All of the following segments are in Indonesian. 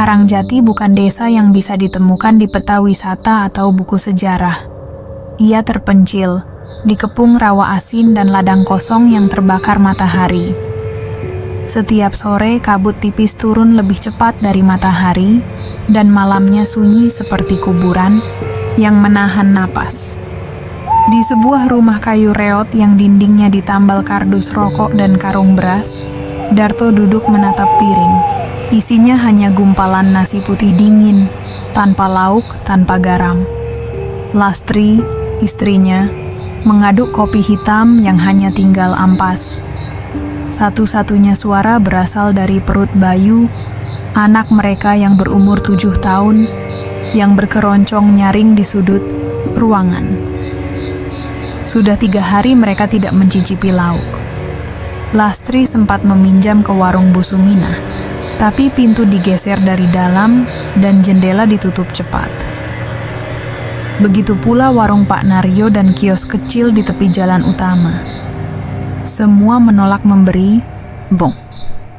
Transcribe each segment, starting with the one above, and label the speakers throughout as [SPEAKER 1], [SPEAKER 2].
[SPEAKER 1] Karangjati bukan desa yang bisa ditemukan di peta wisata atau buku sejarah. Ia terpencil, dikepung rawa asin dan ladang kosong yang terbakar matahari. Setiap sore kabut tipis turun lebih cepat dari matahari, dan malamnya sunyi seperti kuburan yang menahan napas. Di sebuah rumah kayu reot yang dindingnya ditambal kardus rokok dan karung beras, Darto duduk menatap piring. Isinya hanya gumpalan nasi putih dingin, tanpa lauk, tanpa garam. Lastri, istrinya, mengaduk kopi hitam yang hanya tinggal ampas. Satu-satunya suara berasal dari perut Bayu, anak mereka yang berumur 7 tahun, yang berkeroncong nyaring di sudut ruangan. Sudah 3 hari mereka tidak mencicipi lauk. Lastri sempat meminjam ke warung Bu Suminah, tapi pintu digeser dari dalam dan jendela ditutup cepat. Begitu pula warung Pak Naryo dan kios kecil di tepi jalan utama. Semua menolak memberi bong.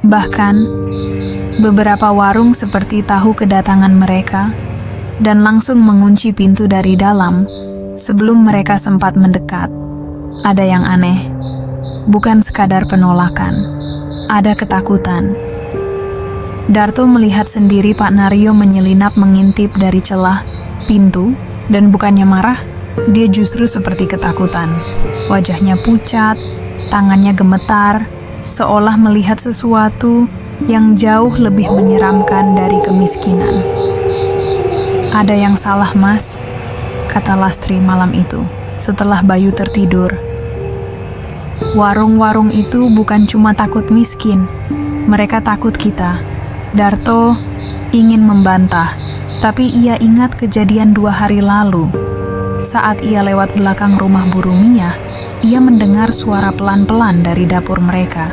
[SPEAKER 1] Bahkan, beberapa warung seperti tahu kedatangan mereka dan langsung mengunci pintu dari dalam sebelum mereka sempat mendekat. Ada yang aneh, bukan sekadar penolakan, ada ketakutan. Darto melihat sendiri Pak Naryo menyelinap mengintip dari celah pintu, dan bukannya marah, dia justru seperti ketakutan. Wajahnya pucat, tangannya gemetar, seolah melihat sesuatu yang jauh lebih menyeramkan dari kemiskinan. "Ada yang salah, Mas," kata Lastri malam itu, setelah Bayu tertidur. "Warung-warung itu bukan cuma takut miskin, mereka takut kita." Darto ingin membantah, tapi ia ingat kejadian 2 hari lalu. Saat ia lewat belakang rumah Bu Rumiah, ia mendengar suara pelan-pelan dari dapur mereka.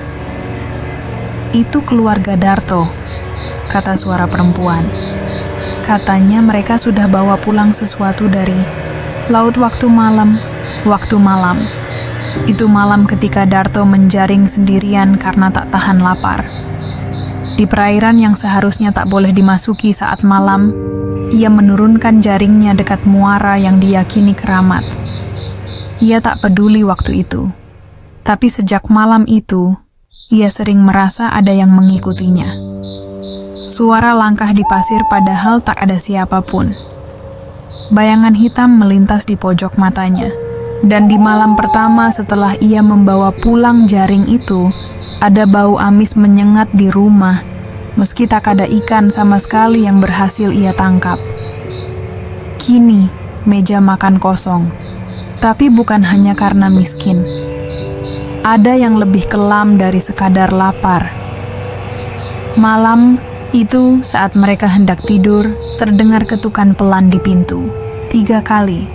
[SPEAKER 1] "Itu keluarga Darto," kata suara perempuan. "Katanya mereka sudah bawa pulang sesuatu dari laut waktu malam. Itu malam ketika Darto menjaring sendirian karena tak tahan lapar. Di perairan yang seharusnya tak boleh dimasuki saat malam, ia menurunkan jaringnya dekat muara yang diyakini keramat. Ia tak peduli waktu itu, tapi sejak malam itu, ia sering merasa ada yang mengikutinya. Suara langkah di pasir padahal tak ada siapapun. Bayangan hitam melintas di pojok matanya, dan di malam pertama setelah ia membawa pulang jaring itu, ada bau amis menyengat di rumah, meski tak ada ikan sama sekali yang berhasil ia tangkap. Kini, meja makan kosong, tapi bukan hanya karena miskin. Ada yang lebih kelam dari sekadar lapar. Malam itu, saat mereka hendak tidur, terdengar ketukan pelan di pintu. 3 kali.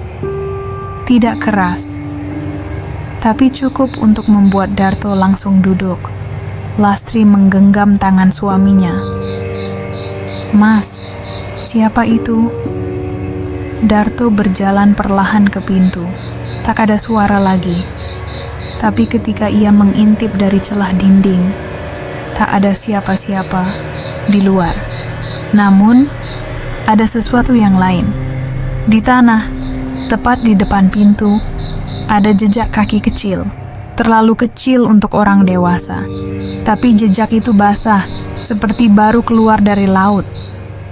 [SPEAKER 1] Tidak keras, tapi cukup untuk membuat Darto langsung duduk. Lastri menggenggam tangan suaminya. "Mas, siapa itu?" Darto berjalan perlahan ke pintu. Tak ada suara lagi. Tapi ketika ia mengintip dari celah dinding, tak ada siapa-siapa di luar. Namun, ada sesuatu yang lain. Di tanah, tepat di depan pintu, ada jejak kaki kecil. Terlalu kecil untuk orang dewasa. Tapi jejak itu basah, seperti baru keluar dari laut.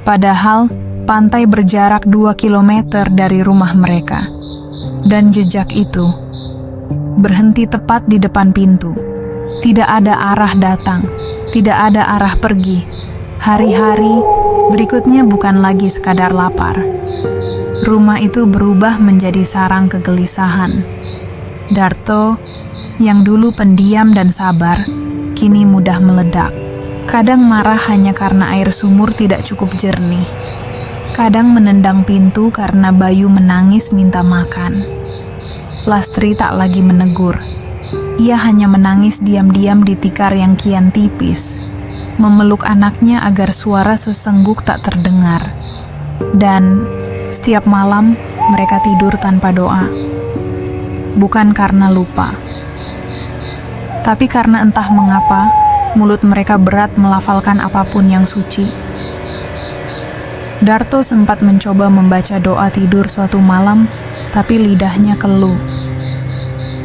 [SPEAKER 1] Padahal, pantai berjarak 2 kilometer dari rumah mereka. Dan jejak itu berhenti tepat di depan pintu. Tidak ada arah datang, tidak ada arah pergi. Hari-hari berikutnya bukan lagi sekadar lapar. Rumah itu berubah menjadi sarang kegelisahan. Darto, yang dulu pendiam dan sabar, kini mudah meledak. Kadang marah hanya karena air sumur tidak cukup jernih. Kadang menendang pintu karena Bayu menangis minta makan. Lastri tak lagi menegur. Ia hanya menangis diam-diam di tikar yang kian tipis, memeluk anaknya agar suara sesengguk tak terdengar. Dan setiap malam mereka tidur tanpa doa. Bukan karena lupa, tapi karena entah mengapa mulut mereka berat melafalkan apapun yang suci. Darto sempat mencoba membaca doa tidur suatu malam, tapi lidahnya keluh.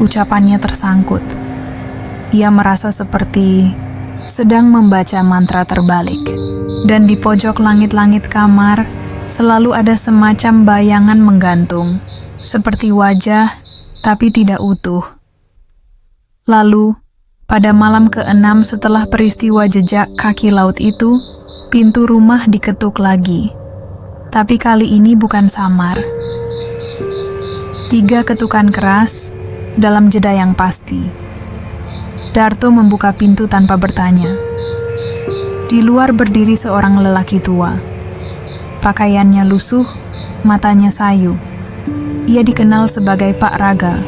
[SPEAKER 1] Ucapannya tersangkut. Ia merasa seperti sedang membaca mantra terbalik. Dan di pojok langit-langit kamar, selalu ada semacam bayangan menggantung, seperti wajah, tapi tidak utuh. Lalu, pada malam ke-6 setelah peristiwa jejak kaki laut itu, pintu rumah diketuk lagi. Tapi kali ini bukan samar. 3 ketukan keras dalam jeda yang pasti. Darto membuka pintu tanpa bertanya. Di luar berdiri seorang lelaki tua. Pakaiannya lusuh, matanya sayu. Ia dikenal sebagai Pak Raga,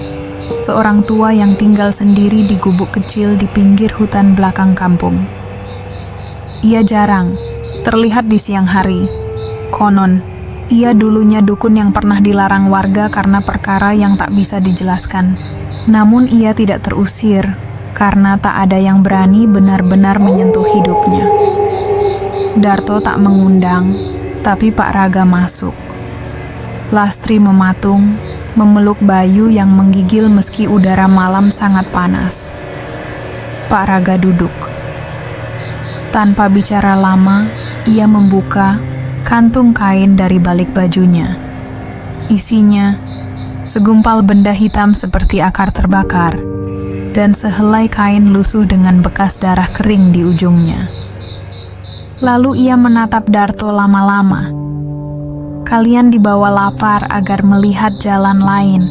[SPEAKER 1] seorang tua yang tinggal sendiri di gubuk kecil di pinggir hutan belakang kampung. Ia jarang terlihat di siang hari. Konon, ia dulunya dukun yang pernah dilarang warga karena perkara yang tak bisa dijelaskan. Namun ia tidak terusir karena tak ada yang berani benar-benar menyentuh hidupnya. Darto tak mengundang, tapi Pak Raga masuk. Lastri mematung, memeluk Bayu yang menggigil meski udara malam sangat panas. Pak Raga duduk. Tanpa bicara lama, ia membuka kantung kain dari balik bajunya. Isinya, segumpal benda hitam seperti akar terbakar, dan sehelai kain lusuh dengan bekas darah kering di ujungnya. Lalu ia menatap Darto lama-lama. Kalian dibawa lapar agar melihat jalan lain,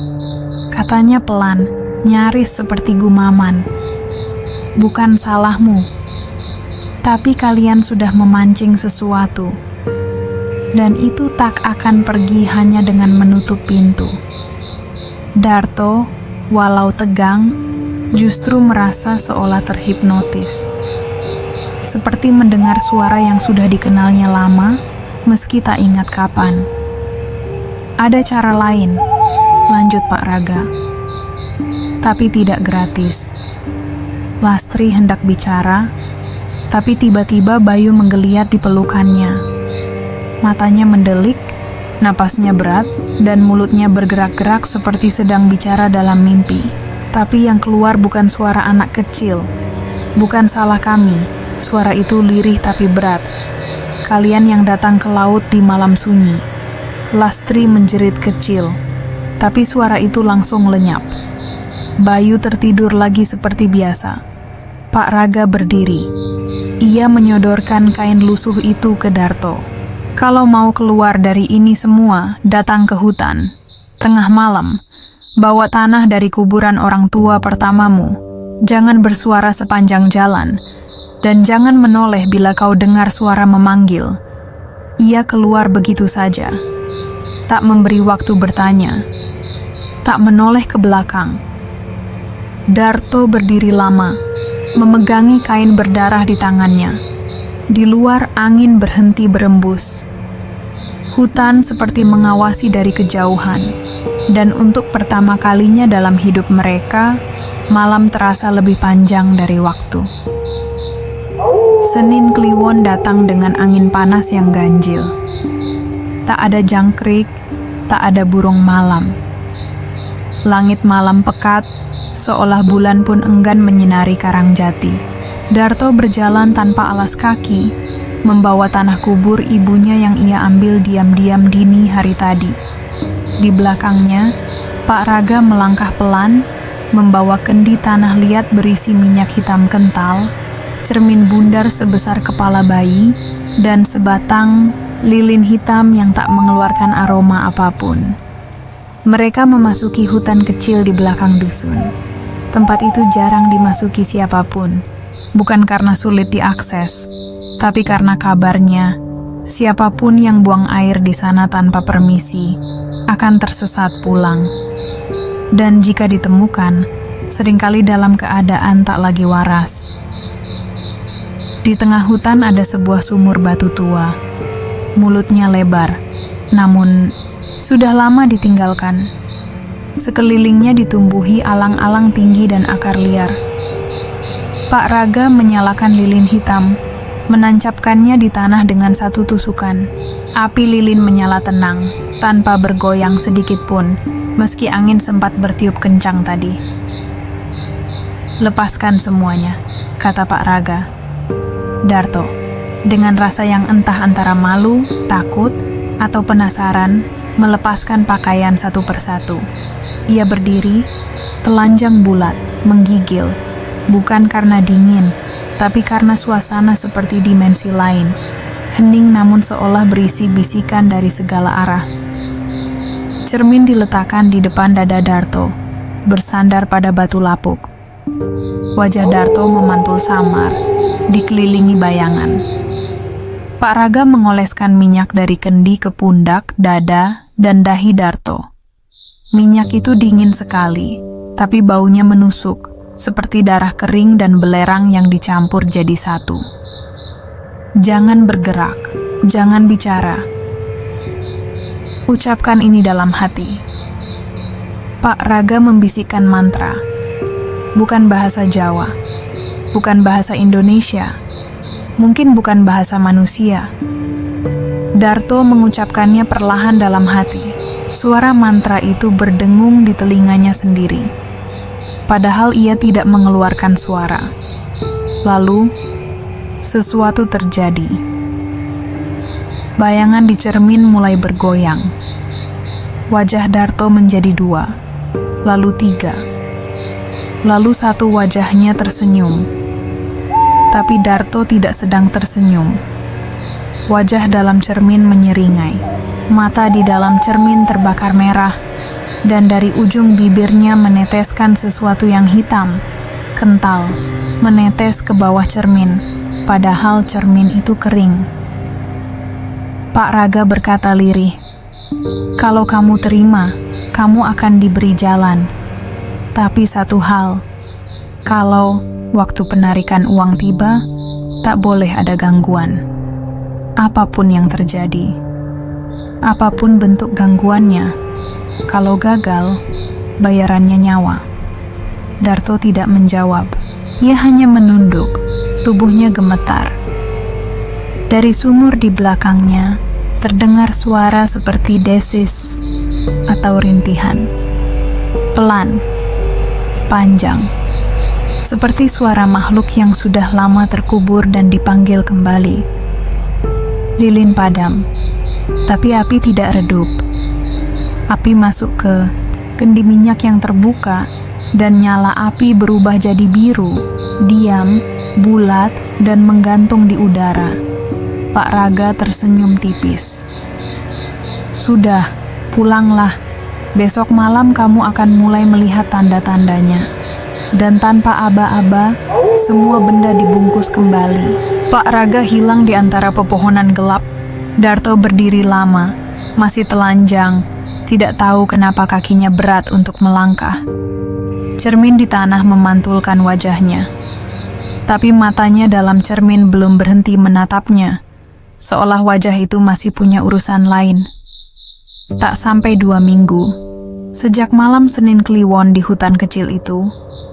[SPEAKER 1] katanya pelan, nyaris seperti gumaman. Bukan salahmu, tapi kalian sudah memancing sesuatu. Dan itu tak akan pergi hanya dengan menutup pintu. Darto, walau tegang, justru merasa seolah terhipnotis. Seperti mendengar suara yang sudah dikenalnya lama, meski tak ingat kapan. Ada cara lain, lanjut Pak Raga. Tapi tidak gratis. Lastri hendak bicara, tapi tiba-tiba Bayu menggeliat di pelukannya. Matanya mendelik, napasnya berat, dan mulutnya bergerak-gerak seperti sedang bicara dalam mimpi. Tapi yang keluar bukan suara anak kecil. Bukan salah kami, suara itu lirih tapi berat. Kalian yang datang ke laut di malam sunyi. Lastri menjerit kecil, tapi suara itu langsung lenyap. Bayu tertidur lagi seperti biasa. Pak Raga berdiri. Ia menyodorkan kain lusuh itu ke Darto. Kalau mau keluar dari ini semua, datang ke hutan. Tengah malam, bawa tanah dari kuburan orang tua pertamamu. Jangan bersuara sepanjang jalan, dan jangan menoleh bila kau dengar suara memanggil. Ia keluar begitu saja, tak memberi waktu bertanya, tak menoleh ke belakang. Darto berdiri lama, memegangi kain berdarah di tangannya. Di luar angin berhenti berembus. Hutan seperti mengawasi dari kejauhan. Dan untuk pertama kalinya dalam hidup mereka, malam terasa lebih panjang dari waktu. Senin Kliwon datang dengan angin panas yang ganjil. Tak ada jangkrik, tak ada burung malam. Langit malam pekat, seolah bulan pun enggan menyinari Karangjati. Darto berjalan tanpa alas kaki, membawa tanah kubur ibunya yang ia ambil diam-diam dini hari tadi. Di belakangnya, Pak Raga melangkah pelan, membawa kendi tanah liat berisi minyak hitam kental, cermin bundar sebesar kepala bayi, dan sebatang lilin hitam yang tak mengeluarkan aroma apapun. Mereka memasuki hutan kecil di belakang dusun. Tempat itu jarang dimasuki siapapun. Bukan karena sulit diakses, tapi karena kabarnya, siapapun yang buang air di sana tanpa permisi akan tersesat pulang. Dan jika ditemukan, seringkali dalam keadaan tak lagi waras. Di tengah hutan ada sebuah sumur batu tua. Mulutnya lebar, namun sudah lama ditinggalkan. Sekelilingnya ditumbuhi alang-alang tinggi dan akar liar. Pak Raga menyalakan lilin hitam, menancapkannya di tanah dengan satu tusukan. Api lilin menyala tenang, tanpa bergoyang sedikit pun, meski angin sempat bertiup kencang tadi. "Lepaskan semuanya," kata Pak Raga. Darto, dengan rasa yang entah antara malu, takut, atau penasaran, melepaskan pakaian satu persatu. Ia berdiri, telanjang bulat, menggigil, bukan karena dingin, tapi karena suasana seperti dimensi lain, hening namun seolah berisi bisikan dari segala arah. Cermin diletakkan di depan dada Darto, bersandar pada batu lapuk. Wajah Darto memantul samar, dikelilingi bayangan. Pak Raga mengoleskan minyak dari kendi ke pundak, dada, dan dahi Darto. Minyak itu dingin sekali, tapi baunya menusuk, seperti darah kering dan belerang yang dicampur jadi satu. "Jangan bergerak, jangan bicara. Ucapkan ini dalam hati." Pak Raga membisikkan mantra. Bukan bahasa Jawa, bukan bahasa Indonesia, mungkin bukan bahasa manusia. Darto mengucapkannya perlahan dalam hati. Suara mantra itu berdengung di telinganya sendiri, padahal ia tidak mengeluarkan suara. Lalu, sesuatu terjadi. Bayangan di cermin mulai bergoyang. Wajah Darto menjadi 2, lalu 3. Lalu satu wajahnya tersenyum. Tapi Darto tidak sedang tersenyum. Wajah dalam cermin menyeringai. Mata di dalam cermin terbakar merah, dan dari ujung bibirnya meneteskan sesuatu yang hitam, kental, menetes ke bawah cermin, padahal cermin itu kering. Pak Raga berkata lirih, "Kalau kamu terima, kamu akan diberi jalan. Tapi satu hal, kalau waktu penarikan uang tiba, tak boleh ada gangguan. Apapun yang terjadi, apapun bentuk gangguannya, kalau gagal, bayarannya nyawa." Darto tidak menjawab. Ia hanya menunduk, tubuhnya gemetar. Dari sumur di belakangnya, terdengar suara seperti desis atau rintihan. Pelan, panjang, seperti suara makhluk yang sudah lama terkubur dan dipanggil kembali. Lilin padam, tapi api tidak redup. Api masuk ke kendi minyak yang terbuka, dan nyala api berubah jadi biru, diam, bulat, dan menggantung di udara. Pak Raga tersenyum tipis. "Sudah, pulanglah. Besok malam kamu akan mulai melihat tanda-tandanya." Dan tanpa aba-aba, semua benda dibungkus kembali. Pak Raga hilang di antara pepohonan gelap. Darto berdiri lama, masih telanjang, tidak tahu kenapa kakinya berat untuk melangkah. Cermin di tanah memantulkan wajahnya. Tapi matanya dalam cermin belum berhenti menatapnya, seolah wajah itu masih punya urusan lain. Tak sampai 2 minggu, sejak malam Senin Kliwon di hutan kecil itu,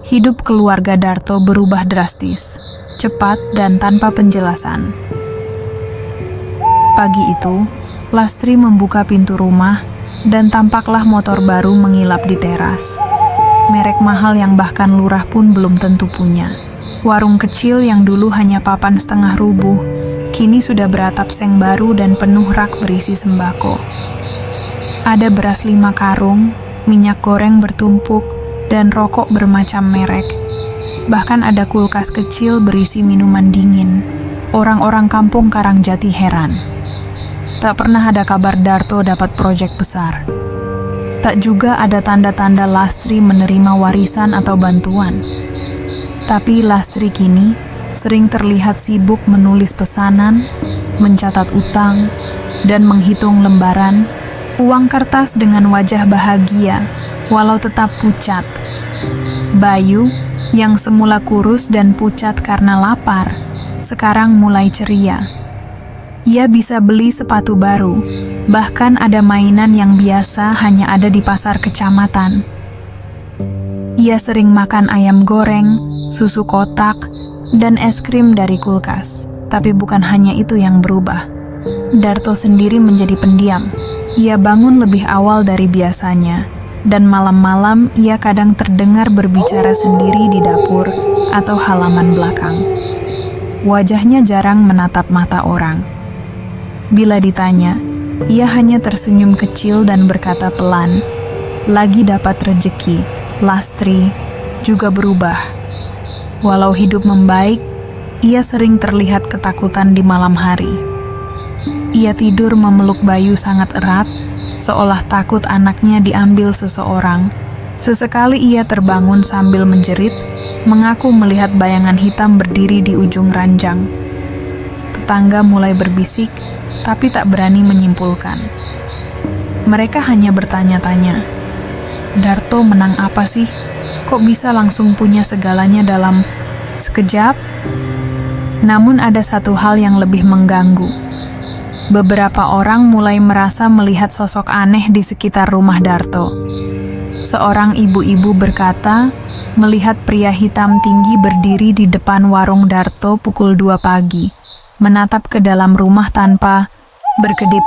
[SPEAKER 1] hidup keluarga Darto berubah drastis, cepat dan tanpa penjelasan. Pagi itu, Lastri membuka pintu rumah dan tampaklah motor baru mengilap di teras. Merek mahal yang bahkan lurah pun belum tentu punya. Warung kecil yang dulu hanya papan setengah rubuh, kini sudah beratap seng baru dan penuh rak berisi sembako. Ada beras 5 karung, minyak goreng bertumpuk, dan rokok bermacam merek. Bahkan ada kulkas kecil berisi minuman dingin. Orang-orang kampung Karangjati heran. Tak pernah ada kabar Darto dapat proyek besar. Tak juga ada tanda-tanda Lastri menerima warisan atau bantuan. Tapi Lastri kini sering terlihat sibuk menulis pesanan, mencatat utang, dan menghitung lembaran, uang kertas dengan wajah bahagia, walau tetap pucat. Bayu, yang semula kurus dan pucat karena lapar, sekarang mulai ceria. Ia bisa beli sepatu baru, bahkan ada mainan yang biasa hanya ada di pasar kecamatan. Ia sering makan ayam goreng, susu kotak, dan es krim dari kulkas. Tapi bukan hanya itu yang berubah. Darto sendiri menjadi pendiam. Ia bangun lebih awal dari biasanya, dan malam-malam ia kadang terdengar berbicara sendiri di dapur atau halaman belakang. Wajahnya jarang menatap mata orang. Bila ditanya, ia hanya tersenyum kecil dan berkata pelan, "Lagi dapat rejeki, Lastri juga berubah." Walau hidup membaik, ia sering terlihat ketakutan di malam hari. Ia tidur memeluk Bayu sangat erat, seolah takut anaknya diambil seseorang. Sesekali ia terbangun sambil menjerit, mengaku melihat bayangan hitam berdiri di ujung ranjang. Tetangga mulai berbisik, tapi tak berani menyimpulkan. Mereka hanya bertanya-tanya, "Darto menang apa sih? Kok bisa langsung punya segalanya dalam sekejap?" Namun ada satu hal yang lebih mengganggu. Beberapa orang mulai merasa melihat sosok aneh di sekitar rumah Darto. Seorang ibu-ibu berkata, melihat pria hitam tinggi berdiri di depan warung Darto pukul 2 pagi, menatap ke dalam rumah tanpa berkedip.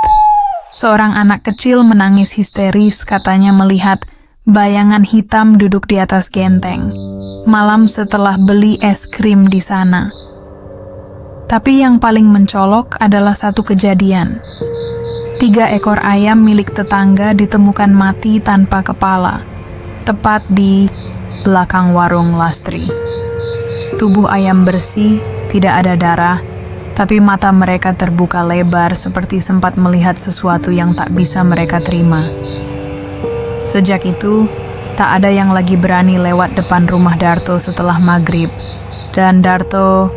[SPEAKER 1] Seorang anak kecil menangis histeris, katanya melihat bayangan hitam duduk di atas genteng, malam setelah beli es krim di sana. Tapi yang paling mencolok adalah satu kejadian. 3 ekor ayam milik tetangga ditemukan mati tanpa kepala, tepat di belakang warung Lastri. Tubuh ayam bersih, tidak ada darah, tapi mata mereka terbuka lebar seperti sempat melihat sesuatu yang tak bisa mereka terima. Sejak itu, tak ada yang lagi berani lewat depan rumah Darto setelah maghrib, dan Darto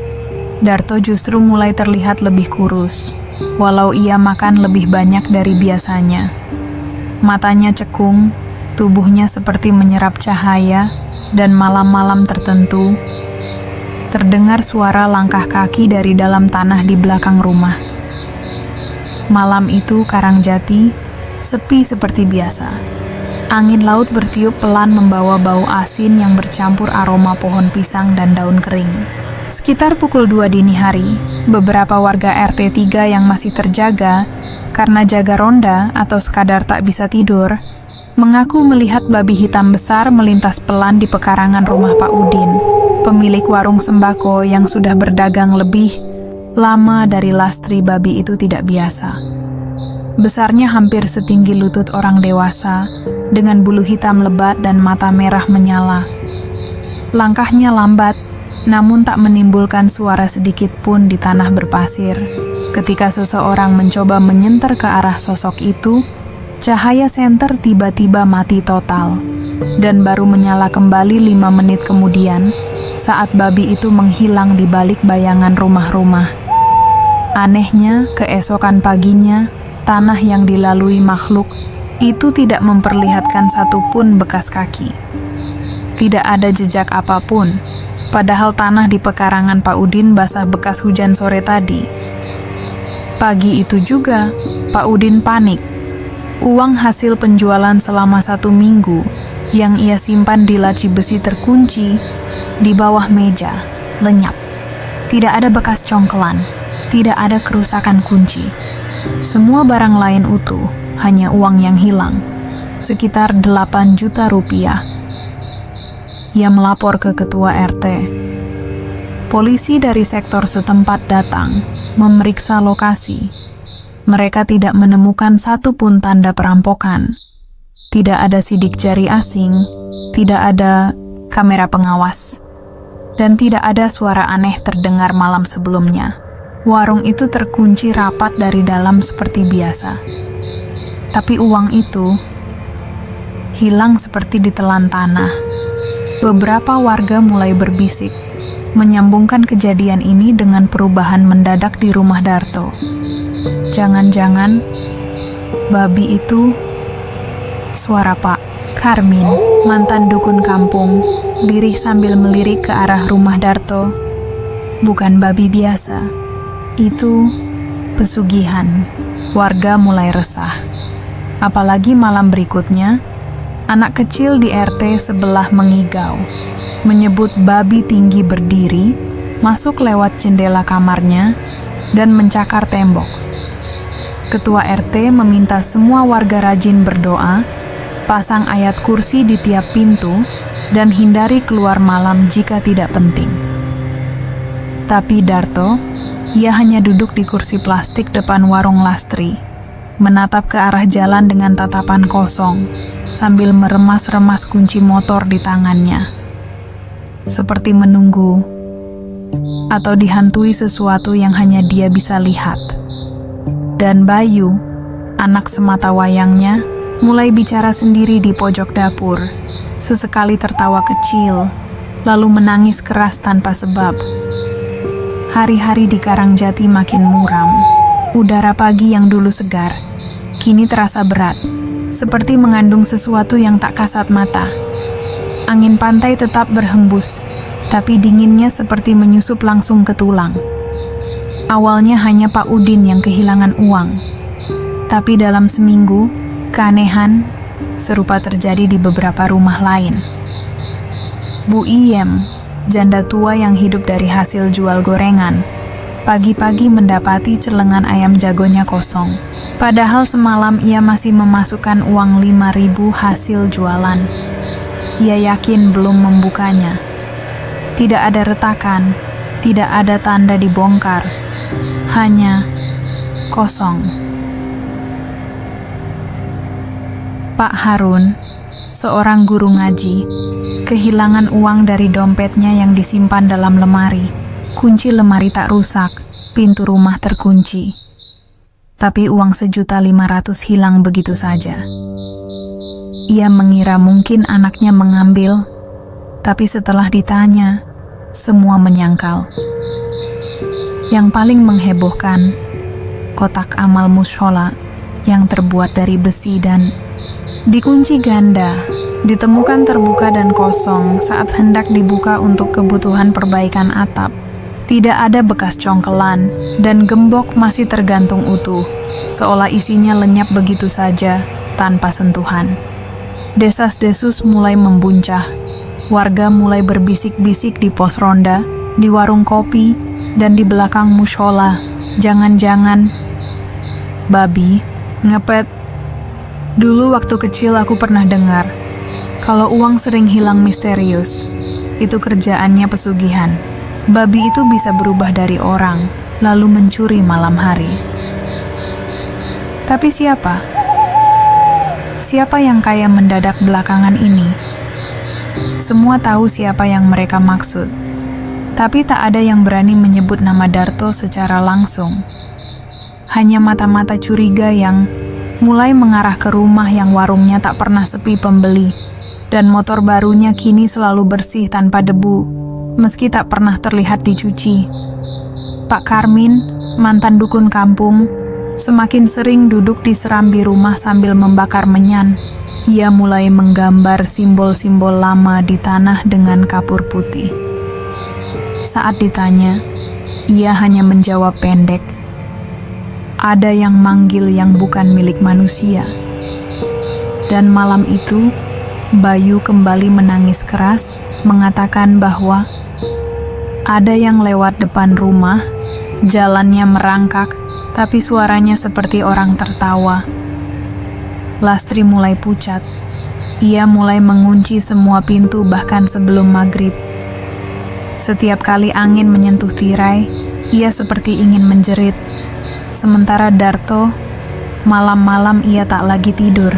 [SPEAKER 1] justru mulai terlihat lebih kurus, walau ia makan lebih banyak dari biasanya. Matanya cekung, tubuhnya seperti menyerap cahaya, dan malam-malam tertentu, terdengar suara langkah kaki dari dalam tanah di belakang rumah. Malam itu Karangjati sepi seperti biasa. Angin laut bertiup pelan membawa bau asin yang bercampur aroma pohon pisang dan daun kering. Sekitar pukul 2 dini hari, beberapa warga RT 3 yang masih terjaga karena jaga ronda atau sekadar tak bisa tidur, mengaku melihat babi hitam besar melintas pelan di pekarangan rumah Pak Udin, pemilik warung sembako yang sudah berdagang lebih lama dari Lastri. Babi itu tidak biasa. Besarnya hampir setinggi lutut orang dewasa, dengan bulu hitam lebat dan mata merah menyala. Langkahnya lambat, namun tak menimbulkan suara sedikit pun di tanah berpasir. Ketika seseorang mencoba menyenter ke arah sosok itu, cahaya senter tiba-tiba mati total, dan baru menyala kembali 5 menit kemudian, saat babi itu menghilang di balik bayangan rumah-rumah. Anehnya, keesokan paginya, tanah yang dilalui makhluk itu tidak memperlihatkan satupun bekas kaki. Tidak ada jejak apapun, padahal tanah di pekarangan Pak Udin basah bekas hujan sore tadi. Pagi itu juga, Pak Udin panik. Uang hasil penjualan selama 1 minggu yang ia simpan di laci besi terkunci di bawah meja, lenyap. Tidak ada bekas congkelan, tidak ada kerusakan kunci. Semua barang lain utuh, hanya uang yang hilang, sekitar 8 juta rupiah. Ia melapor ke ketua RT. Polisi dari sektor setempat datang, memeriksa lokasi. Mereka tidak menemukan satupun tanda perampokan. Tidak ada sidik jari asing, tidak ada kamera pengawas, dan tidak ada suara aneh terdengar malam sebelumnya. Warung itu terkunci rapat dari dalam seperti biasa. Tapi uang itu hilang seperti ditelan tanah. Beberapa warga mulai berbisik, menyambungkan kejadian ini dengan perubahan mendadak di rumah Darto. Jangan-jangan babi itu suara Pak Karmin, mantan dukun kampung, lirih sambil melirik ke arah rumah Darto. Bukan babi biasa, itu pesugihan. Warga mulai resah. Apalagi malam berikutnya, anak kecil di RT sebelah mengigau, menyebut babi tinggi berdiri, masuk lewat jendela kamarnya, dan mencakar tembok. Ketua RT meminta semua warga rajin berdoa, pasang ayat kursi di tiap pintu, dan hindari keluar malam jika tidak penting. Tapi Darto, ia hanya duduk di kursi plastik depan warung Lastri, menatap ke arah jalan dengan tatapan kosong, sambil meremas-remas kunci motor di tangannya. Seperti menunggu, atau dihantui sesuatu yang hanya dia bisa lihat. Dan Bayu, anak semata wayangnya, mulai bicara sendiri di pojok dapur, sesekali tertawa kecil, lalu menangis keras tanpa sebab. Hari-hari di Karangjati makin muram. Udara pagi yang dulu segar, kini terasa berat, seperti mengandung sesuatu yang tak kasat mata. Angin pantai tetap berhembus, tapi dinginnya seperti menyusup langsung ke tulang. Awalnya hanya Pak Udin yang kehilangan uang, tapi dalam seminggu, keanehan serupa terjadi di beberapa rumah lain. Bu Iem, janda tua yang hidup dari hasil jual gorengan, pagi-pagi mendapati celengan ayam jagonya kosong. Padahal semalam ia masih memasukkan uang 5.000 hasil jualan. Ia yakin belum membukanya. Tidak ada retakan, tidak ada tanda dibongkar, hanya kosong. Pak Harun, seorang guru ngaji, kehilangan uang dari dompetnya yang disimpan dalam lemari. Kunci lemari tak rusak, pintu rumah terkunci. Tapi uang 1.500.000 hilang begitu saja. Ia mengira mungkin anaknya mengambil, tapi setelah ditanya, semua menyangkal. Yang paling menghebohkan, kotak amal mushola yang terbuat dari besi dan dikunci ganda, ditemukan terbuka dan kosong saat hendak dibuka untuk kebutuhan perbaikan atap. Tidak ada bekas congkelan, dan gembok masih tergantung utuh, seolah isinya lenyap begitu saja, tanpa sentuhan. Desas-desus mulai membuncah. Warga mulai berbisik-bisik di pos ronda, di warung kopi, dan di belakang mushola. Jangan-jangan babi ngepet. Dulu waktu kecil aku pernah dengar, kalau uang sering hilang misterius, itu kerjaannya pesugihan. Babi itu bisa berubah dari orang, lalu mencuri malam hari. Tapi siapa? Siapa yang kaya mendadak belakangan ini? Semua tahu siapa yang mereka maksud, tapi tak ada yang berani menyebut nama Darto secara langsung. Hanya mata-mata curiga yang mulai mengarah ke rumah yang warungnya tak pernah sepi pembeli, dan motor barunya kini selalu bersih tanpa debu, meski tak pernah terlihat dicuci. Pak Karmin, mantan dukun kampung, semakin sering duduk di serambi rumah sambil membakar menyan. Ia mulai menggambar simbol-simbol lama di tanah dengan kapur putih. Saat ditanya, ia hanya menjawab pendek, "Ada yang manggil yang bukan milik manusia." Dan malam itu, Bayu kembali menangis keras, mengatakan bahwa ada yang lewat depan rumah, jalannya merangkak, tapi suaranya seperti orang tertawa. Lastri mulai pucat. Ia mulai mengunci semua pintu bahkan sebelum maghrib. Setiap kali angin menyentuh tirai, ia seperti ingin menjerit. Sementara Darto, malam-malam ia tak lagi tidur,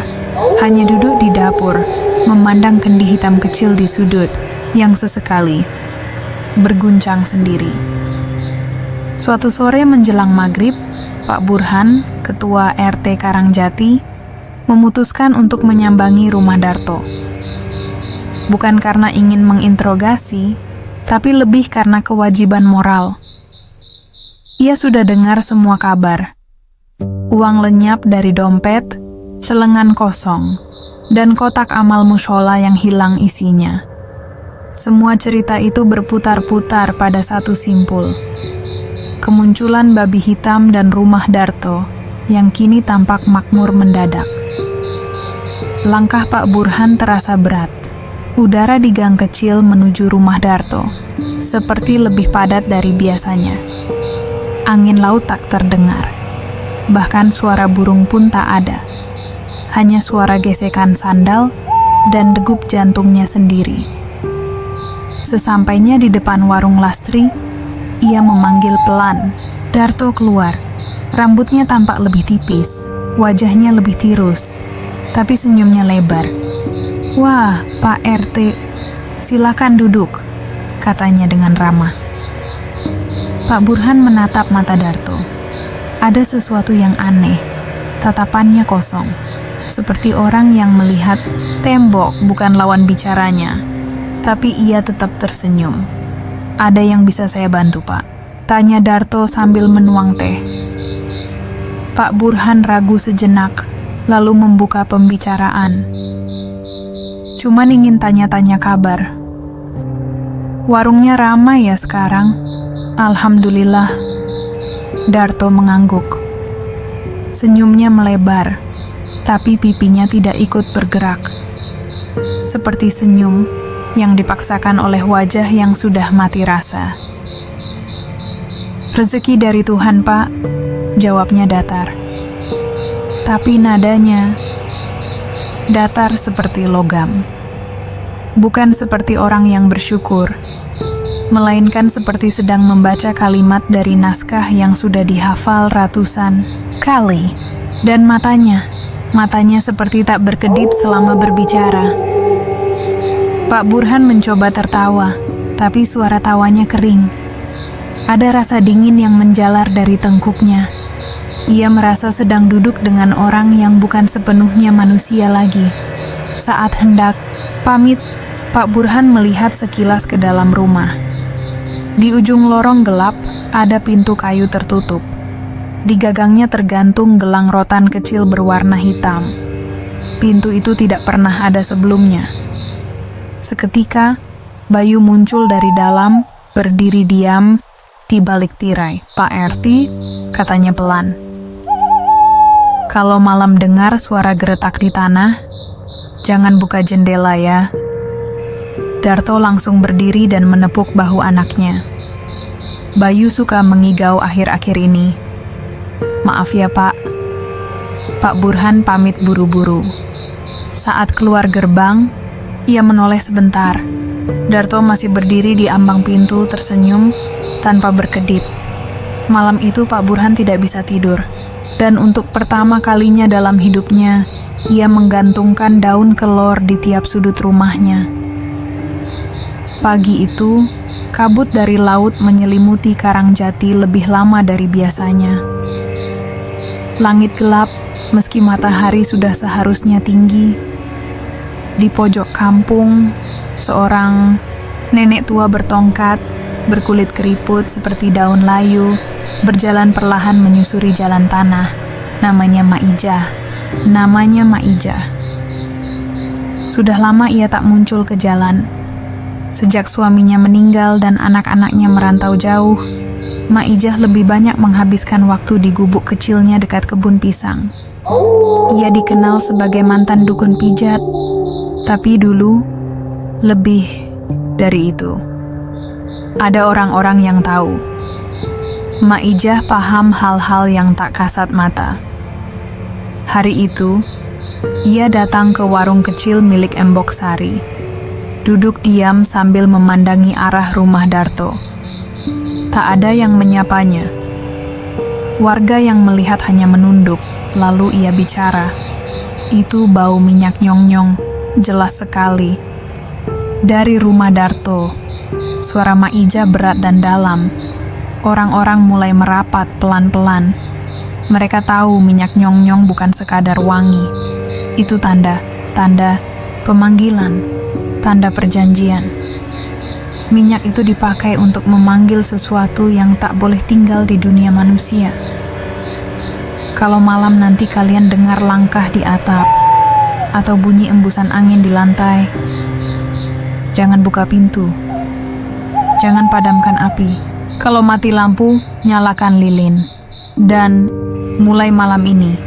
[SPEAKER 1] hanya duduk di dapur, memandang kendi hitam kecil di sudut yang sesekali berguncang sendiri. Suatu sore menjelang maghrib, Pak Burhan, ketua RT Karangjati, memutuskan untuk menyambangi rumah Darto. Bukan karena ingin menginterogasi, tapi lebih karena kewajiban moral. Ia sudah dengar semua kabar. Uang lenyap dari dompet, celengan kosong, dan kotak amal mushola yang hilang isinya. Semua cerita itu berputar-putar pada satu simpul. Kemunculan babi hitam dan rumah Darto yang kini tampak makmur mendadak. Langkah Pak Burhan terasa berat. Udara di gang kecil menuju rumah Darto seperti lebih padat dari biasanya. Angin laut tak terdengar. Bahkan suara burung pun tak ada. Hanya suara gesekan sandal dan degup jantungnya sendiri. Sesampainya di depan warung Lastri, ia memanggil pelan. Darto keluar. Rambutnya tampak lebih tipis, wajahnya lebih tirus, tapi senyumnya lebar. "Wah, Pak RT, silakan duduk," katanya dengan ramah. Pak Burhan menatap mata Darto. Ada sesuatu yang aneh. Tatapannya kosong, seperti orang yang melihat tembok bukan lawan bicaranya. Tapi ia tetap tersenyum. "Ada yang bisa saya bantu, Pak?" tanya Darto sambil menuang teh. Pak Burhan ragu sejenak, lalu membuka pembicaraan. "Cuman ingin tanya-tanya kabar. Warungnya ramai ya sekarang?" "Alhamdulillah." Darto mengangguk. Senyumnya melebar, tapi pipinya tidak ikut bergerak. Seperti senyum yang dipaksakan oleh wajah yang sudah mati rasa. "Rezeki dari Tuhan, Pak," jawabnya datar. Tapi nadanya datar seperti logam. Bukan seperti orang yang bersyukur, melainkan seperti sedang membaca kalimat dari naskah yang sudah dihafal ratusan kali. Dan matanya seperti tak berkedip selama berbicara. Pak Burhan mencoba tertawa, tapi suara tawanya kering. Ada rasa dingin yang menjalar dari tengkuknya. Ia merasa sedang duduk dengan orang yang bukan sepenuhnya manusia lagi. Saat hendak pamit, Pak Burhan melihat sekilas ke dalam rumah. Di ujung lorong gelap, ada pintu kayu tertutup. Di gagangnya tergantung gelang rotan kecil berwarna hitam. Pintu itu tidak pernah ada sebelumnya. Seketika, Bayu muncul dari dalam, berdiri diam di balik tirai. "Pak RT," katanya pelan. "Kalau malam dengar suara geretak di tanah, jangan buka jendela ya." Darto langsung berdiri dan menepuk bahu anaknya. "Bayu suka mengigau akhir-akhir ini. Maaf ya, Pak." Pak Burhan pamit buru-buru. Saat keluar gerbang, ia menoleh sebentar. Darto masih berdiri di ambang pintu tersenyum tanpa berkedip. Malam itu Pak Burhan tidak bisa tidur. Dan untuk pertama kalinya dalam hidupnya, ia menggantungkan daun kelor di tiap sudut rumahnya. Pagi itu, kabut dari laut menyelimuti Karangjati lebih lama dari biasanya. Langit gelap, meski matahari sudah seharusnya tinggi. Di pojok kampung, seorang nenek tua bertongkat, berkulit keriput seperti daun layu, berjalan perlahan menyusuri jalan tanah. Namanya Maijah. Sudah lama ia tak muncul ke jalan. Sejak suaminya meninggal dan anak-anaknya merantau jauh, Maijah lebih banyak menghabiskan waktu di gubuk kecilnya dekat kebun pisang. Ia dikenal sebagai mantan dukun pijat, tapi dulu lebih dari itu. Ada orang-orang yang tahu. Maijah paham hal-hal yang tak kasat mata. Hari itu, ia datang ke warung kecil milik Embok Sari. Duduk diam sambil memandangi arah rumah Darto. Tak ada yang menyapanya. Warga yang melihat hanya menunduk, lalu ia bicara. Itu bau minyak nyong-nyong, jelas sekali. Dari rumah Darto, suara Maijah berat dan dalam. Orang-orang mulai merapat pelan-pelan. Mereka tahu minyak nyong-nyong bukan sekadar wangi. Itu tanda pemanggilan. Tanda perjanjian. Minyak itu dipakai untuk memanggil sesuatu yang tak boleh tinggal di dunia manusia. Kalau malam nanti kalian dengar langkah di atap atau bunyi embusan angin di lantai, jangan buka pintu. Jangan padamkan api. Kalau mati lampu, nyalakan lilin. Dan mulai malam ini,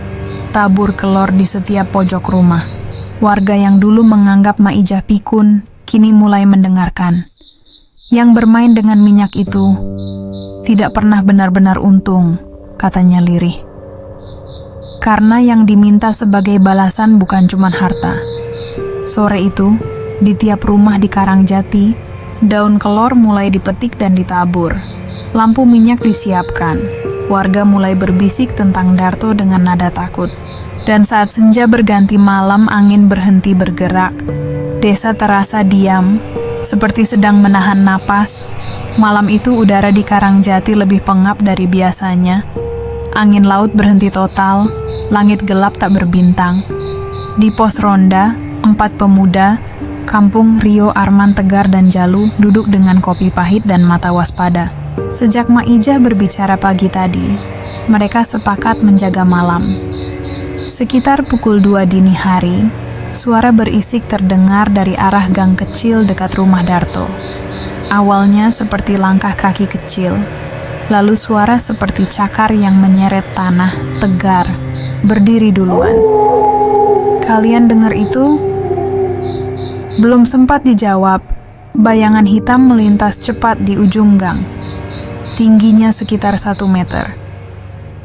[SPEAKER 1] tabur kelor di setiap pojok rumah. Warga yang dulu menganggap Maijah pikun, kini mulai mendengarkan. Yang bermain dengan minyak itu tidak pernah benar-benar untung, katanya lirih. Karena yang diminta sebagai balasan bukan cuma harta. Sore itu, di tiap rumah di Karangjati, daun kelor mulai dipetik dan ditabur. Lampu minyak disiapkan. Warga mulai berbisik tentang Darto dengan nada takut. Dan saat senja berganti malam, angin berhenti bergerak. Desa terasa diam, seperti sedang menahan napas. Malam itu udara di Karangjati lebih pengap dari biasanya. Angin laut berhenti total, langit gelap tak berbintang. Di pos ronda, 4 pemuda, kampung Rio, Arman, Tegar, dan Jalu duduk dengan kopi pahit dan mata waspada. Sejak Maijah berbicara pagi tadi, mereka sepakat menjaga malam. Sekitar pukul 2 dini hari, suara berisik terdengar dari arah gang kecil dekat rumah Darto. Awalnya seperti langkah kaki kecil, lalu suara seperti cakar yang menyeret tanah. Tegar berdiri duluan. "Kalian dengar itu?" Belum sempat dijawab, bayangan hitam melintas cepat di ujung gang. Tingginya sekitar 1 meter.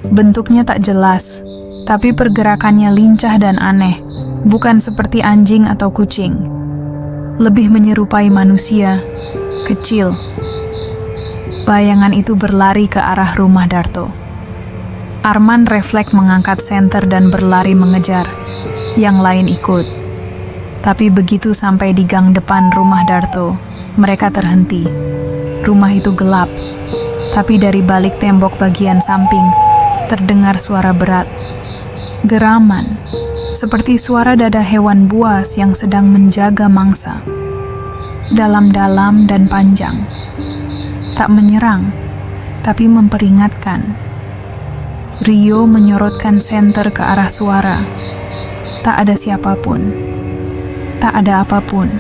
[SPEAKER 1] Bentuknya tak jelas, tapi pergerakannya lincah dan aneh, bukan seperti anjing atau kucing. Lebih menyerupai manusia, kecil. Bayangan itu berlari ke arah rumah Darto. Arman refleks mengangkat senter dan berlari mengejar. Yang lain ikut. Tapi begitu sampai di gang depan rumah Darto, mereka terhenti. Rumah itu gelap, tapi dari balik tembok bagian samping terdengar suara berat. Geraman, seperti suara dada hewan buas yang sedang menjaga mangsa. Dalam-dalam dan panjang. Tak menyerang, tapi memperingatkan. Rio menyorotkan senter ke arah suara. Tak ada siapapun. Tak ada apapun.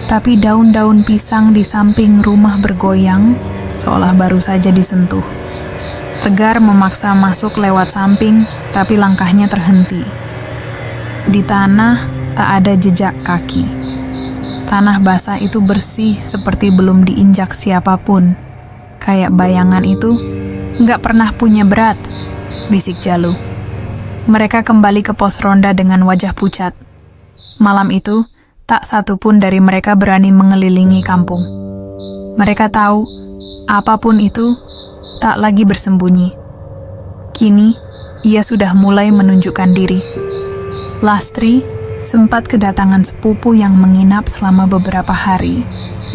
[SPEAKER 1] Tapi daun-daun pisang di samping rumah bergoyang, seolah baru saja disentuh. Tegar memaksa masuk lewat samping, tapi langkahnya terhenti. Di tanah tak ada jejak kaki. Tanah basah itu bersih seperti belum diinjak siapapun. Kayak bayangan itu nggak pernah punya berat, bisik Jalu. Mereka kembali ke pos ronda dengan wajah pucat. Malam itu, tak satu pun dari mereka berani mengelilingi kampung. Mereka tahu, apapun itu, tak lagi bersembunyi. Kini, ia sudah mulai menunjukkan diri. Lastri sempat kedatangan sepupu yang menginap selama beberapa hari.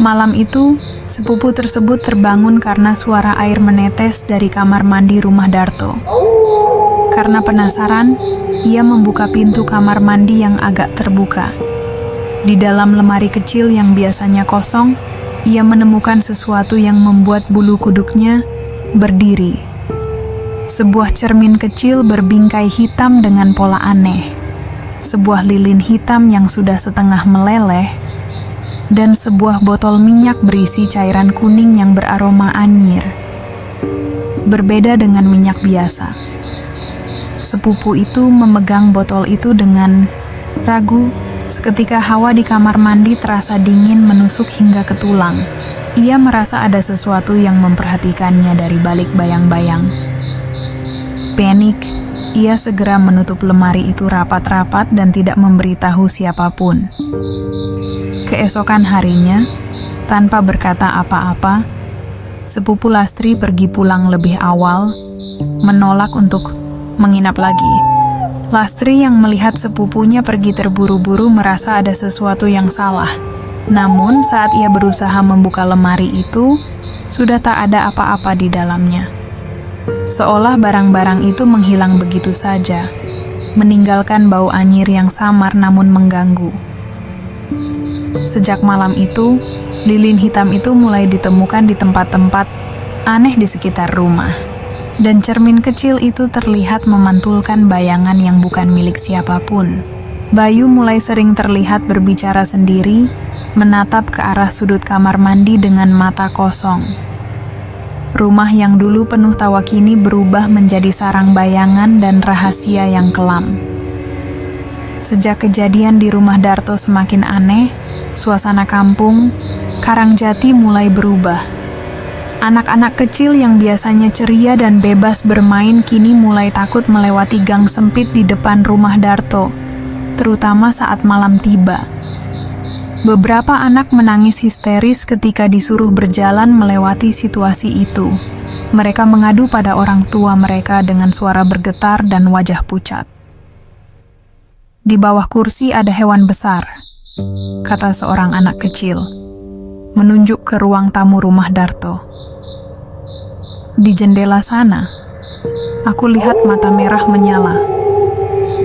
[SPEAKER 1] Malam itu, sepupu tersebut terbangun karena suara air menetes dari kamar mandi rumah Darto. Karena penasaran, ia membuka pintu kamar mandi yang agak terbuka. Di dalam lemari kecil yang biasanya kosong, ia menemukan sesuatu yang membuat bulu kuduknya berdiri. Sebuah cermin kecil berbingkai hitam dengan pola aneh. Sebuah lilin hitam yang sudah setengah meleleh, dan sebuah botol minyak berisi cairan kuning yang beraroma anyir. Berbeda dengan minyak biasa. Sepupu itu memegang botol itu dengan ragu. Seketika hawa di kamar mandi terasa dingin menusuk hingga ke tulang. Ia merasa ada sesuatu yang memperhatikannya dari balik bayang-bayang. Panik, ia segera menutup lemari itu rapat-rapat dan tidak memberitahu siapapun. Keesokan harinya, tanpa berkata apa-apa, sepupu Lastri pergi pulang lebih awal, menolak untuk menginap lagi. Lastri yang melihat sepupunya pergi terburu-buru merasa ada sesuatu yang salah. Namun saat ia berusaha membuka lemari itu, sudah tak ada apa-apa di dalamnya. Seolah barang-barang itu menghilang begitu saja, meninggalkan bau anyir yang samar namun mengganggu. Sejak malam itu, lilin hitam itu mulai ditemukan di tempat-tempat aneh di sekitar rumah. Dan cermin kecil itu terlihat memantulkan bayangan yang bukan milik siapapun. Bayu mulai sering terlihat berbicara sendiri, menatap ke arah sudut kamar mandi dengan mata kosong. Rumah yang dulu penuh tawa kini berubah menjadi sarang bayangan dan rahasia yang kelam. Sejak kejadian di rumah Darto semakin aneh, suasana kampung, Karangjati mulai berubah. Anak-anak kecil yang biasanya ceria dan bebas bermain kini mulai takut melewati gang sempit di depan rumah Darto, terutama saat malam tiba. Beberapa anak menangis histeris ketika disuruh berjalan melewati situasi itu. Mereka mengadu pada orang tua mereka dengan suara bergetar dan wajah pucat. "Di bawah kursi ada hewan besar," kata seorang anak kecil, menunjuk ke ruang tamu rumah Darto. "Di jendela sana, aku lihat mata merah menyala,"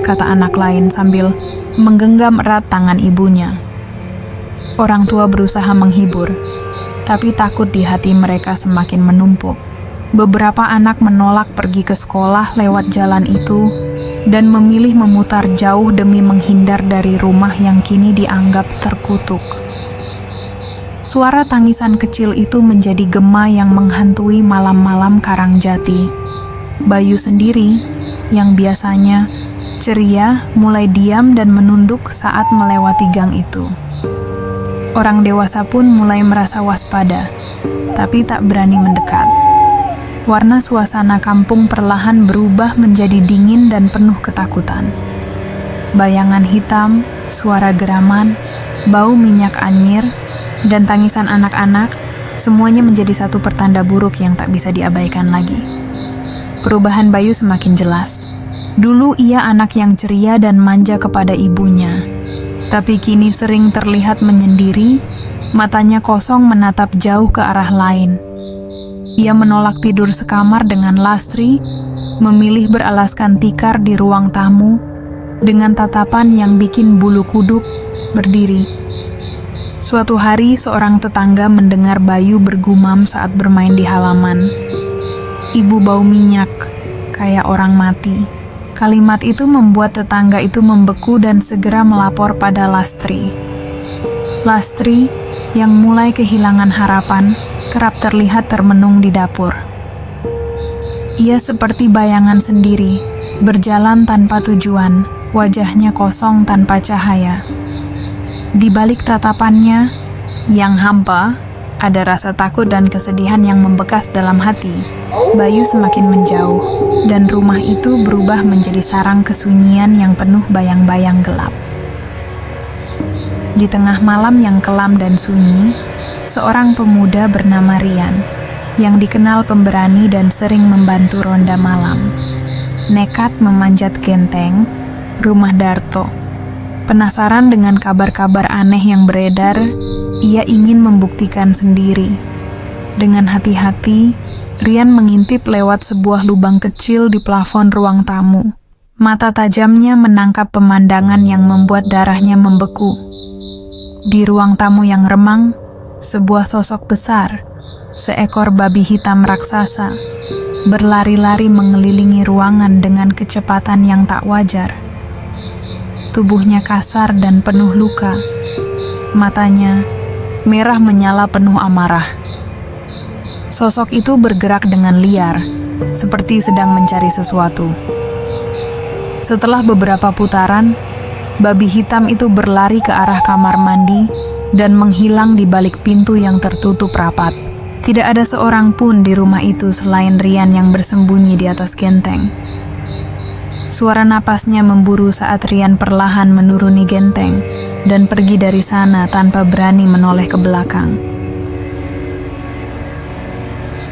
[SPEAKER 1] kata anak lain sambil menggenggam erat tangan ibunya. Orang tua berusaha menghibur, tapi takut di hati mereka semakin menumpuk. Beberapa anak menolak pergi ke sekolah lewat jalan itu dan memilih memutar jauh demi menghindar dari rumah yang kini dianggap terkutuk. Suara tangisan kecil itu menjadi gema yang menghantui malam-malam Karangjati. Bayu sendiri, yang biasanya ceria, mulai diam dan menunduk saat melewati gang itu. Orang dewasa pun mulai merasa waspada, tapi tak berani mendekat. Warna suasana kampung perlahan berubah menjadi dingin dan penuh ketakutan. Bayangan hitam, suara geraman, bau minyak anyir, dan tangisan anak-anak, semuanya menjadi satu pertanda buruk yang tak bisa diabaikan lagi. Perubahan Bayu semakin jelas. Dulu ia anak yang ceria dan manja kepada ibunya, tapi kini sering terlihat menyendiri, matanya kosong menatap jauh ke arah lain. Ia menolak tidur sekamar dengan Lastri, memilih beralaskan tikar di ruang tamu, dengan tatapan yang bikin bulu kuduk berdiri. Suatu hari, seorang tetangga mendengar Bayu bergumam saat bermain di halaman. "Ibu bau minyak, kayak orang mati." Kalimat itu membuat tetangga itu membeku dan segera melapor pada Lastri. Lastri, yang mulai kehilangan harapan, kerap terlihat termenung di dapur. Ia seperti bayangan sendiri, berjalan tanpa tujuan, wajahnya kosong tanpa cahaya. Di balik tatapannya yang hampa, ada rasa takut dan kesedihan yang membekas dalam hati. Bayu semakin menjauh, dan rumah itu berubah menjadi sarang kesunyian yang penuh bayang-bayang gelap. Di tengah malam yang kelam dan sunyi, seorang pemuda bernama Rian, yang dikenal pemberani dan sering membantu ronda malam, nekat memanjat genteng rumah Darto. Penasaran dengan kabar-kabar aneh yang beredar, ia ingin membuktikan sendiri. Dengan hati-hati, Rian mengintip lewat sebuah lubang kecil di plafon ruang tamu. Mata tajamnya menangkap pemandangan yang membuat darahnya membeku. Di ruang tamu yang remang, sebuah sosok besar, seekor babi hitam raksasa, berlari-lari mengelilingi ruangan dengan kecepatan yang tak wajar. Tubuhnya kasar dan penuh luka. Matanya merah menyala penuh amarah. Sosok itu bergerak dengan liar, seperti sedang mencari sesuatu. Setelah beberapa putaran, babi hitam itu berlari ke arah kamar mandi dan menghilang di balik pintu yang tertutup rapat. Tidak ada seorang pun di rumah itu selain Rian yang bersembunyi di atas genteng. Suara napasnya memburu saat Rian perlahan menuruni genteng dan pergi dari sana tanpa berani menoleh ke belakang.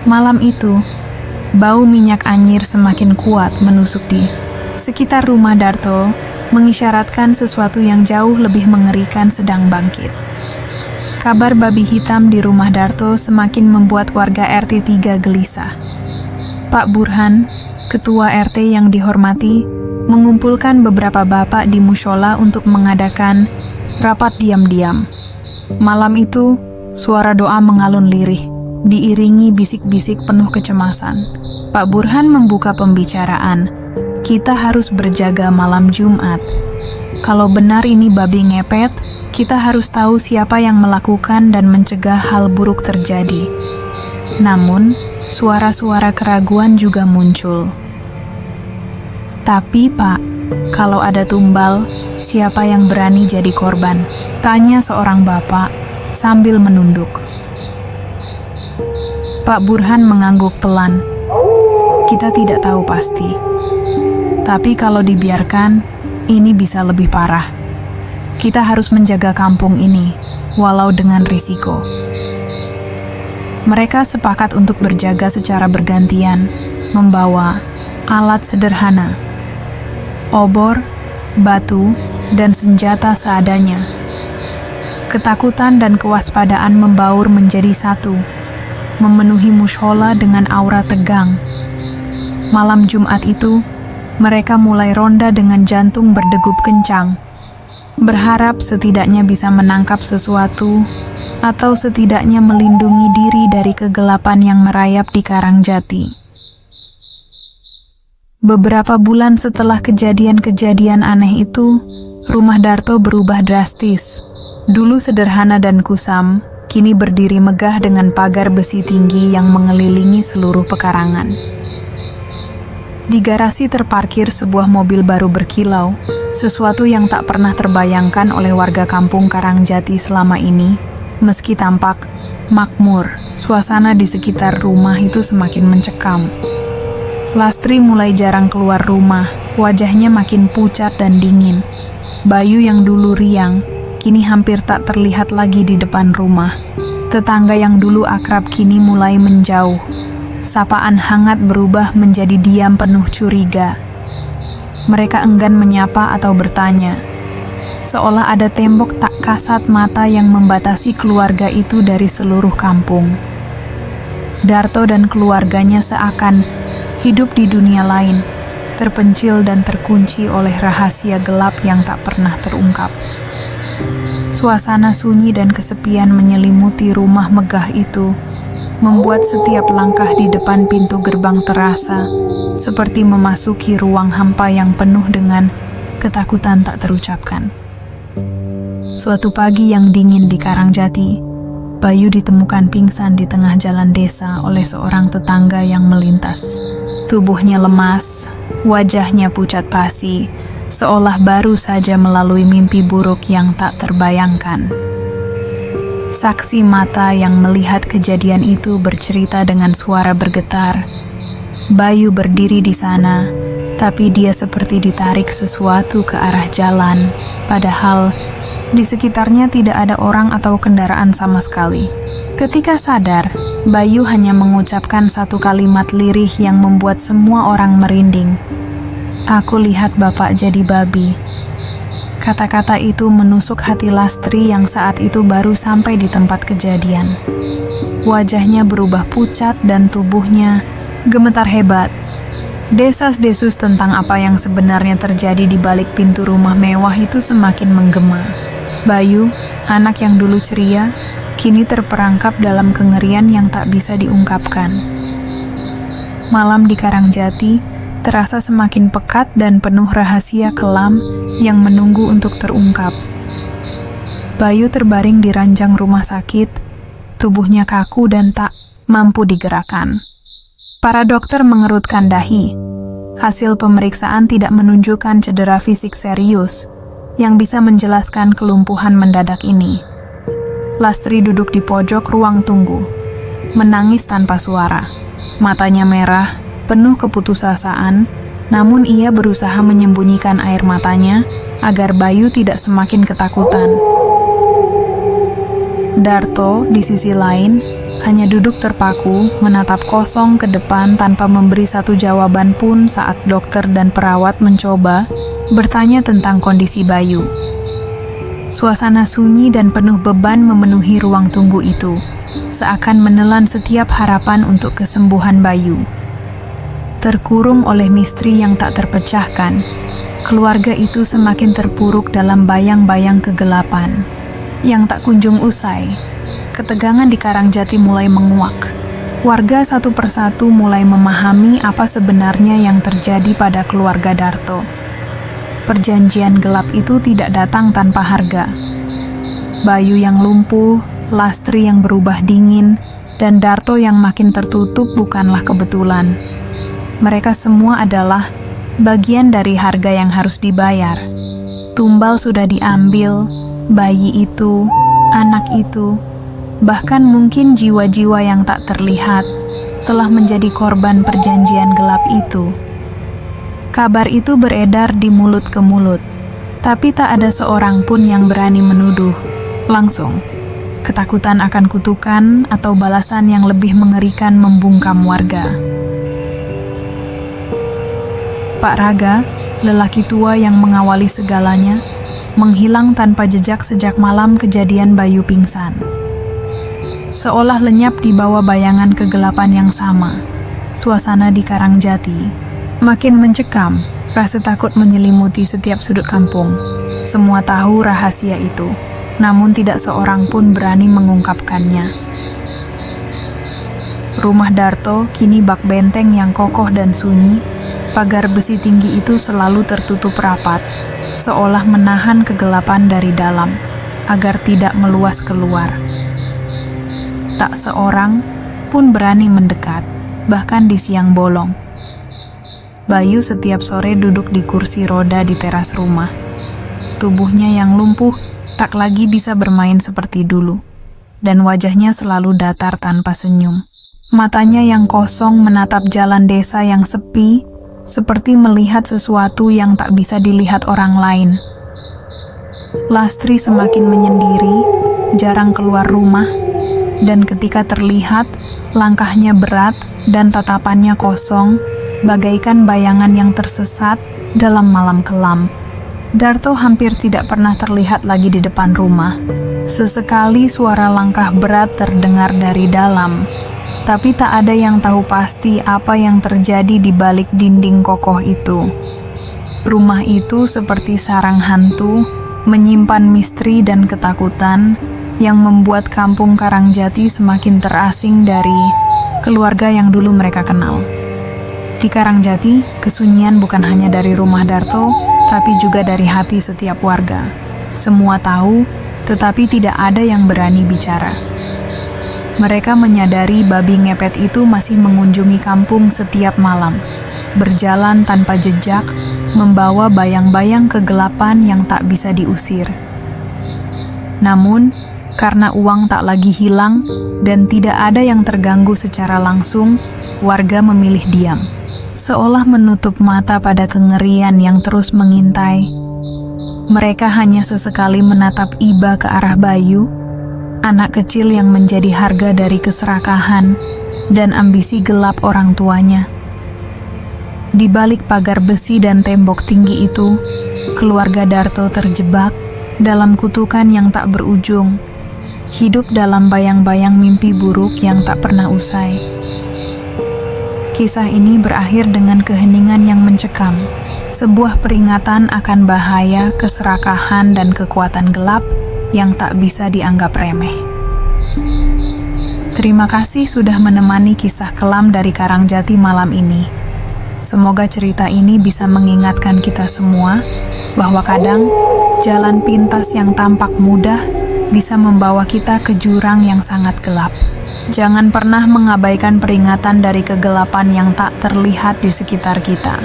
[SPEAKER 1] Malam itu, bau minyak anyir semakin kuat menusuk di sekitar rumah Darto, mengisyaratkan sesuatu yang jauh lebih mengerikan sedang bangkit. Kabar babi hitam di rumah Darto semakin membuat warga RT 3 gelisah. Pak Burhan, ketua RT yang dihormati, mengumpulkan beberapa bapak di mushola untuk mengadakan rapat diam-diam. Malam itu, suara doa mengalun lirih, diiringi bisik-bisik penuh kecemasan. Pak Burhan membuka pembicaraan. "Kita harus berjaga malam Jumat. Kalau benar ini babi ngepet, kita harus tahu siapa yang melakukan dan mencegah hal buruk terjadi." Namun, suara-suara keraguan juga muncul. "Tapi Pak, kalau ada tumbal, siapa yang berani jadi korban?" tanya seorang bapak sambil menunduk. Pak Burhan mengangguk pelan. Kita tidak tahu pasti. Tapi kalau dibiarkan, ini bisa lebih parah. Kita harus menjaga kampung ini, walau dengan risiko. Mereka sepakat untuk berjaga secara bergantian, membawa alat sederhana, obor, batu, dan senjata seadanya. Ketakutan dan kewaspadaan membaur menjadi satu, memenuhi mushola dengan aura tegang. Malam Jumat itu, mereka mulai ronda dengan jantung berdegup kencang, berharap setidaknya bisa menangkap sesuatu atau setidaknya melindungi diri dari kegelapan yang merayap di Karangjati. Beberapa bulan setelah kejadian-kejadian aneh itu, rumah Darto berubah drastis. Dulu sederhana dan kusam, kini berdiri megah dengan pagar besi tinggi yang mengelilingi seluruh pekarangan. Di garasi terparkir sebuah mobil baru berkilau, sesuatu yang tak pernah terbayangkan oleh warga kampung Karangjati selama ini. Meski tampak makmur, suasana di sekitar rumah itu semakin mencekam. Lastri mulai jarang keluar rumah, wajahnya makin pucat dan dingin. Bayu yang dulu riang, kini hampir tak terlihat lagi di depan rumah. Tetangga yang dulu akrab kini mulai menjauh. Sapaan hangat berubah menjadi diam penuh curiga. Mereka enggan menyapa atau bertanya, seolah ada tembok tak kasat mata yang membatasi keluarga itu dari seluruh kampung. Darto dan keluarganya seakan hidup di dunia lain, terpencil dan terkunci oleh rahasia gelap yang tak pernah terungkap. Suasana sunyi dan kesepian menyelimuti rumah megah itu, membuat setiap langkah di depan pintu gerbang terasa seperti memasuki ruang hampa yang penuh dengan ketakutan tak terucapkan. Suatu pagi yang dingin di Karangjati, Bayu ditemukan pingsan di tengah jalan desa oleh seorang tetangga yang melintas. Tubuhnya lemas, wajahnya pucat pasi, seolah baru saja melalui mimpi buruk yang tak terbayangkan. Saksi mata yang melihat kejadian itu bercerita dengan suara bergetar. Bayu berdiri di sana, tapi dia seperti ditarik sesuatu ke arah jalan, padahal di sekitarnya tidak ada orang atau kendaraan sama sekali. Ketika sadar, Bayu hanya mengucapkan satu kalimat lirih yang membuat semua orang merinding. "Aku lihat Bapak jadi babi." Kata-kata itu menusuk hati Lastri yang saat itu baru sampai di tempat kejadian. Wajahnya berubah pucat dan tubuhnya gemetar hebat. Desas-desus tentang apa yang sebenarnya terjadi di balik pintu rumah mewah itu semakin menggema. Bayu, anak yang dulu ceria, kini terperangkap dalam kengerian yang tak bisa diungkapkan. Malam di Karangjati terasa semakin pekat dan penuh rahasia kelam yang menunggu untuk terungkap. Bayu terbaring di ranjang rumah sakit, tubuhnya kaku dan tak mampu digerakkan. Para dokter mengerutkan dahi. Hasil pemeriksaan tidak menunjukkan cedera fisik serius yang bisa menjelaskan kelumpuhan mendadak ini. Lastri duduk di pojok ruang tunggu, menangis tanpa suara. Matanya merah, penuh keputusasaan, namun ia berusaha menyembunyikan air matanya agar Bayu tidak semakin ketakutan. Darto, di sisi lain, hanya duduk terpaku, menatap kosong ke depan tanpa memberi satu jawaban pun saat dokter dan perawat mencoba bertanya tentang kondisi Bayu. Suasana sunyi dan penuh beban memenuhi ruang tunggu itu, seakan menelan setiap harapan untuk kesembuhan Bayu. Terkurung oleh misteri yang tak terpecahkan, keluarga itu semakin terpuruk dalam bayang-bayang kegelapan yang tak kunjung usai. Ketegangan di Karangjati mulai menguak. Warga satu persatu mulai memahami apa sebenarnya yang terjadi pada keluarga Darto. Perjanjian gelap itu tidak datang tanpa harga. Bayu yang lumpuh, Lastri yang berubah dingin, dan Darto yang makin tertutup bukanlah kebetulan. Mereka semua adalah bagian dari harga yang harus dibayar. Tumbal sudah diambil, bayi itu, anak itu, bahkan mungkin jiwa-jiwa yang tak terlihat, telah menjadi korban perjanjian gelap itu. Kabar itu beredar di mulut ke mulut, tapi tak ada seorang pun yang berani menuduh langsung. Ketakutan akan kutukan atau balasan yang lebih mengerikan membungkam warga. Pak Raga, lelaki tua yang mengawali segalanya, menghilang tanpa jejak sejak malam kejadian Bayu pingsan. Seolah lenyap di bawah bayangan kegelapan yang sama, suasana di Karangjati makin mencekam, rasa takut menyelimuti setiap sudut kampung. Semua tahu rahasia itu, namun tidak seorang pun berani mengungkapkannya. Rumah Darto kini bak benteng yang kokoh dan sunyi. Pagar besi tinggi itu selalu tertutup rapat, seolah menahan kegelapan dari dalam, agar tidak meluas keluar. Tak seorang pun berani mendekat, bahkan di siang bolong. Bayu setiap sore duduk di kursi roda di teras rumah. Tubuhnya yang lumpuh tak lagi bisa bermain seperti dulu, dan wajahnya selalu datar tanpa senyum. Matanya yang kosong menatap jalan desa yang sepi, seperti melihat sesuatu yang tak bisa dilihat orang lain. Lastri semakin menyendiri, jarang keluar rumah, dan ketika terlihat, langkahnya berat dan tatapannya kosong, bagaikan bayangan yang tersesat dalam malam kelam. Darto hampir tidak pernah terlihat lagi di depan rumah. Sesekali suara langkah berat terdengar dari dalam, tapi tak ada yang tahu pasti apa yang terjadi di balik dinding kokoh itu. Rumah itu seperti sarang hantu, menyimpan misteri dan ketakutan yang membuat kampung Karangjati semakin terasing dari keluarga yang dulu mereka kenal. Di Karangjati, kesunyian bukan hanya dari rumah Darto, tapi juga dari hati setiap warga. Semua tahu, tetapi tidak ada yang berani bicara. Mereka menyadari babi ngepet itu masih mengunjungi kampung setiap malam, berjalan tanpa jejak, membawa bayang-bayang kegelapan yang tak bisa diusir. Namun, karena uang tak lagi hilang dan tidak ada yang terganggu secara langsung, warga memilih diam, seolah menutup mata pada kengerian yang terus mengintai. Mereka hanya sesekali menatap iba ke arah Bayu, anak kecil yang menjadi harga dari keserakahan dan ambisi gelap orang tuanya. Di balik pagar besi dan tembok tinggi itu, keluarga Darto terjebak dalam kutukan yang tak berujung, hidup dalam bayang-bayang mimpi buruk yang tak pernah usai. Kisah ini berakhir dengan keheningan yang mencekam, sebuah peringatan akan bahaya, keserakahan, dan kekuatan gelap yang tak bisa dianggap remeh. Terima kasih sudah menemani kisah kelam dari Karangjati malam ini. Semoga cerita ini bisa mengingatkan kita semua bahwa kadang jalan pintas yang tampak mudah bisa membawa kita ke jurang yang sangat gelap. Jangan pernah mengabaikan peringatan dari kegelapan yang tak terlihat di sekitar kita.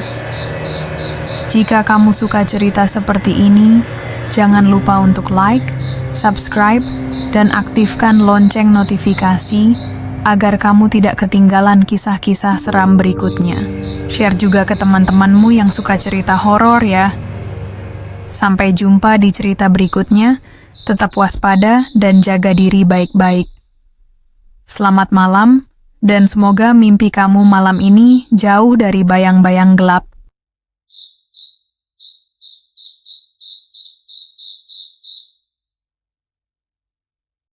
[SPEAKER 1] Jika kamu suka cerita seperti ini, jangan lupa untuk like, subscribe, dan aktifkan lonceng notifikasi agar kamu tidak ketinggalan kisah-kisah seram berikutnya. Share juga ke teman-temanmu yang suka cerita horor ya. Sampai jumpa di cerita berikutnya, tetap waspada dan jaga diri baik-baik. Selamat malam, dan semoga mimpi kamu malam ini jauh dari bayang-bayang gelap.